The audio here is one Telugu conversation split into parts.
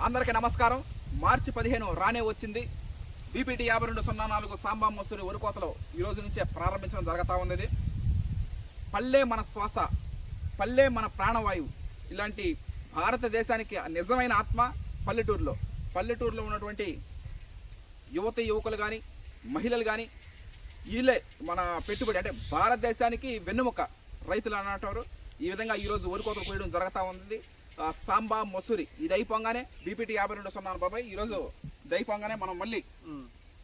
అందరికీ నమస్కారం. మార్చి 15 రానే వచ్చింది. బీపీటీ 5204 సాంబా మసూరి వరికోతలో ఈ రోజు నుంచే ప్రారంభించడం జరుగుతూ ఉంది. పల్లె మన శ్వాస, పల్లె మన ప్రాణవాయువు. ఇలాంటి భారతదేశానికి నిజమైన ఆత్మ పల్లెటూరులో ఉన్నటువంటి యువకులు కానీ మహిళలు కానీ వీళ్ళే మన పెట్టుబడి. అంటే భారతదేశానికి వెన్నుముక రైతులు అన్నట్టు. ఈ విధంగా ఈరోజు వరికోతలు కోయడం జరుగుతూ ఉంది. సాంబా మసూరి ఇది అయిపోగానే బీపీటీ 5204 బాబాయ్ ఈరోజు ఇది అయిపోగానే మనం మళ్ళీ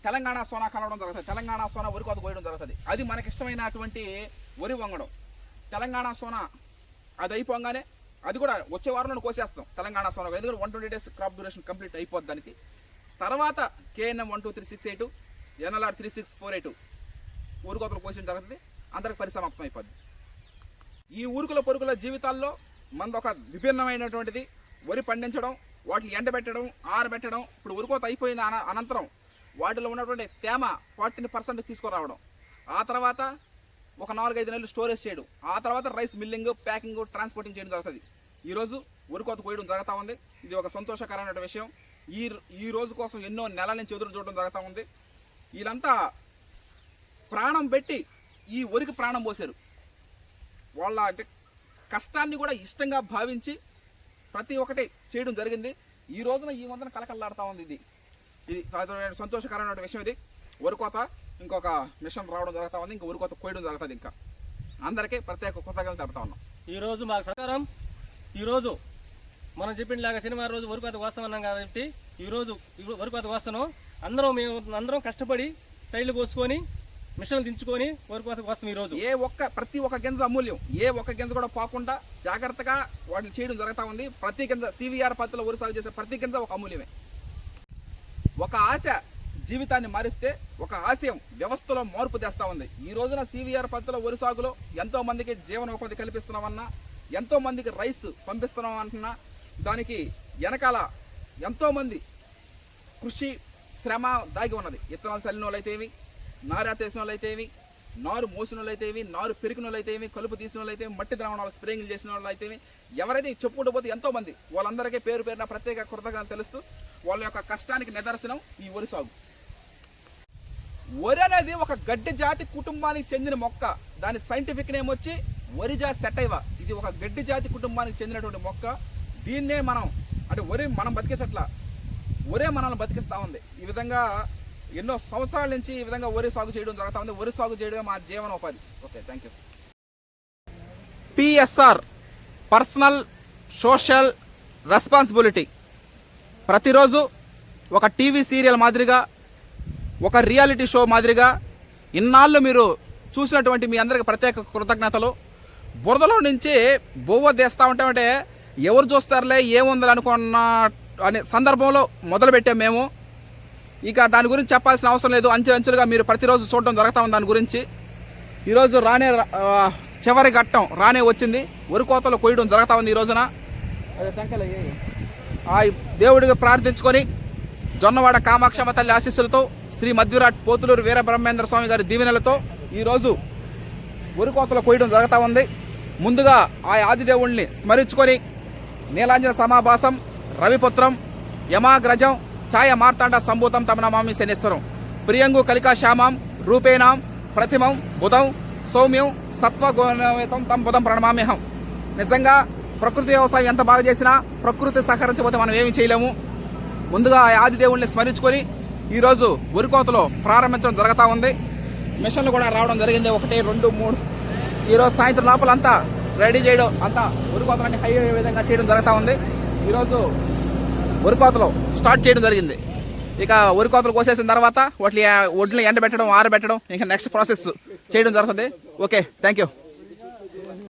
తెలంగాణ సోనా కలవడం జరుగుతుంది. తెలంగాణ సోనా వరికోత కోయడం జరుగుతుంది. అది మనకి ఇష్టమైనటువంటి వరి వంగడం. తెలంగాణ సోనా అది అయిపోగానే అది కూడా వచ్చే వారంలో కోసేస్తాం తెలంగాణ సోనా. ఎందుకంటే 120 days క్రాప్ డ్యూరేషన్ కంప్లీట్ అయిపోద్ది దానికి. తర్వాత KNM 12368 NLR 3648 ఊరుకోతలు కోసిన జరుగుతుంది. అందరికి పరిసమాప్తం అయిపోద్ది. ఈ ఊరుకుల పొరుగుల జీవితాల్లో మనదొక విభిన్నమైనటువంటిది వరి పండించడం, వాటిని ఎండబెట్టడం, ఆరబెట్టడం. ఇప్పుడు ఉరుకోత అయిపోయిన అనంతరం వాటిలో ఉన్నటువంటి తేమ 40% తీసుకురావడం, ఆ తర్వాత ఒక 4-5 నెలలు స్టోరేజ్ చేయడం, ఆ తర్వాత రైస్ మిల్లింగ్, ప్యాకింగ్, ట్రాన్స్పోర్టింగ్ చేయడం జరుగుతుంది. ఈరోజు ఉరుకోత కోయడం జరుగుతూ ఉంది. ఇది ఒక సంతోషకరమైన విషయం. ఈ రోజు కోసం ఎన్నో నెలల నుంచి ఎదురు చూడడం జరుగుతూ ఉంది. వీళ్ళంతా ప్రాణం పెట్టి ఈ వరికి ప్రాణం పోసారు. వాళ్ళ అంటే కష్టాన్ని కూడా ఇష్టంగా భావించి ప్రతి ఒక్కటి చేయడం జరిగింది. ఈ రోజున ఈ వందన కలకల్లాడుతూ ఉంది. ఇది సంతోషకరమైన విషయం. ఇది వరికోత ఇంకొక మిషన్ రావడం జరుగుతూ ఉంది. ఇంకా వరికోత కోయడం జరుగుతుంది. ఇంకా అందరికీ ప్రత్యేక కృతజ్ఞతలు తెలుపుతా ఉన్నాం. ఈరోజు మాకు సహకారం. ఈరోజు మనం చెప్పినలాగా శనివారం రోజు వరికోత కోస్తామన్నాం కాబట్టి ఈరోజు వరికోత కోస్తాను. అందరం కష్టపడి సైడ్లు కోసుకొని మిషన్లు దించుకొని వరికోత కోస్తాం. ఈరోజు ప్రతి ఒక్క గింజ అమూల్యం. ఏ ఒక్క గింజ కూడా పోకుండా జాగ్రత్తగా వాటిని చేయడం జరుగుతూ ఉంది. ప్రతి గింజ CVR పద్ధతిలో వరి సాగు చేసే ప్రతి గింజ ఒక అమూల్యమే. ఒక ఆశ జీవితాన్ని మారిస్తే ఒక ఆశయం వ్యవస్థలో మార్పు తెస్తా ఉంది. ఈ రోజున CVR పద్ధతిలో వరి సాగులో ఎంతో మందికి జీవనోపాధి కల్పిస్తున్నామన్నా, ఎంతో మందికి రైస్ పంపిస్తున్నాం అంటున్నా, దానికి వెనకాల ఎంతో మంది కృషి శ్రమ దాగి ఉన్నది. ఇత్తనాలు చల్లిన వాళ్ళు అయితేవి, నారేసిన వాళ్ళు అయితేవి, నారు మోసిన వాళ్ళు అయితేవి, నారు పెరిగిన వాళ్ళు అయితేవి, కలుపు తీసిన వాళ్ళు అయితేవి, మట్టి ద్రావణాలు స్ప్రేయింగ్ చేసిన వాళ్ళు అయితేవి, ఎవరైతే చెప్పుకుంటూ పోతే ఎంతో మంది, వాళ్ళందరికీ పేరున ప్రత్యేక కృతజ్ఞతలు తెలుస్తూ వాళ్ళ యొక్క కష్టానికి నిదర్శనం ఈ వరి సాగు. వరి అనేది ఒక గడ్డి జాతి కుటుంబానికి చెందిన మొక్క. దాని సైంటిఫిక్ నేమ్ వచ్చి వరిజా సెటైవా. ఇది ఒక గడ్డి జాతి కుటుంబానికి చెందినటువంటి మొక్క. దీన్నే మనం అంటే వరి మనం బతికేచట్ల వరే మనల్ని బతికిస్తూ ఉంది. ఈ విధంగా ఎన్నో సంవత్సరాల నుంచి ఈ విధంగా వరి సాగు చేయడం జరుగుతూ ఉంది. వరి సాగు చేయడమే మా జీవనోపాధి. Okay, thank you. PSR personal social responsibility. ప్రతిరోజు ఒక టీవీ సీరియల్ మాదిరిగా, ఒక రియాలిటీ షో మాదిరిగా ఇన్నాళ్ళు మీరు చూసినటువంటి మీ అందరికి ప్రత్యేక కృతజ్ఞతలు. బురదలో నుంచి బొవ్వ తీస్తూ ఉంటామంటే ఎవరు చూస్తారులే ఏముందని అనుకున్న అనే సందర్భంలో మొదలుపెట్టాం మేము. ఇక దాని గురించి చెప్పాల్సిన అవసరం లేదు. అంచెలుగా మీరు ప్రతిరోజు చూడడం జరుగుతూ ఉంది దాని గురించి. ఈరోజు చివరి ఘట్టం రానే వచ్చింది. వరికోతలు కోయడం జరుగుతూ ఉంది ఈ రోజున. ఆ దేవుడికి ప్రార్థించుకొని జొన్నవాడ కామాక్షమ్మ తల్లి ఆశీస్సులతో, శ్రీ మధ్విరాట్ పోతులూరు వీరబ్రహ్మేంద్ర స్వామి గారి దీవెనలతో ఈరోజు వరికోతలు కోయడం జరుగుతూ ఉంది. ముందుగా ఆ ఆదిదేవుణ్ణి స్మరించుకొని నీలాంజన సమాభాసం, రవిపుత్రం, యమాగ్రజం, ఛాయ మార్తాండ సంభూతం తమ నమామి శనేశ్వరం, ప్రియంగు కలికా శ్యామం రూపేణాం ప్రతిమం బుధం సౌమ్యం సత్వగుణవేతం తం బుధం ప్రణమామ్యహం. నిజంగా ప్రకృతి వ్యవసాయం ఎంత బాగా చేసినా ప్రకృతి సహకరించకపోతే మనం ఏమి చేయలేము. ముందుగా ఆదిదేవుల్ని స్మరించుకొని ఈరోజు వరికోతలో ప్రారంభించడం జరుగుతూ ఉంది. మిషన్లు కూడా రావడం జరిగింది. 1, 2, 3. ఈరోజు సాయంత్రం లోపల అంతా రెడీ చేయడం, అంతా వరికోతలన్నీ హై విధంగా చేయడం జరుగుతూ ఉంది. ఈరోజు వరికోతలో స్టార్ట్ చేయడం జరిగింది. ఇక వరికోతలు కోసేసిన తర్వాత వడ్లు ఎండబెట్టడం, ఆరబెట్టడం, ఇంకా నెక్స్ట్ ప్రాసెస్ చేయడం జరుగుతుంది. Okay, thank you.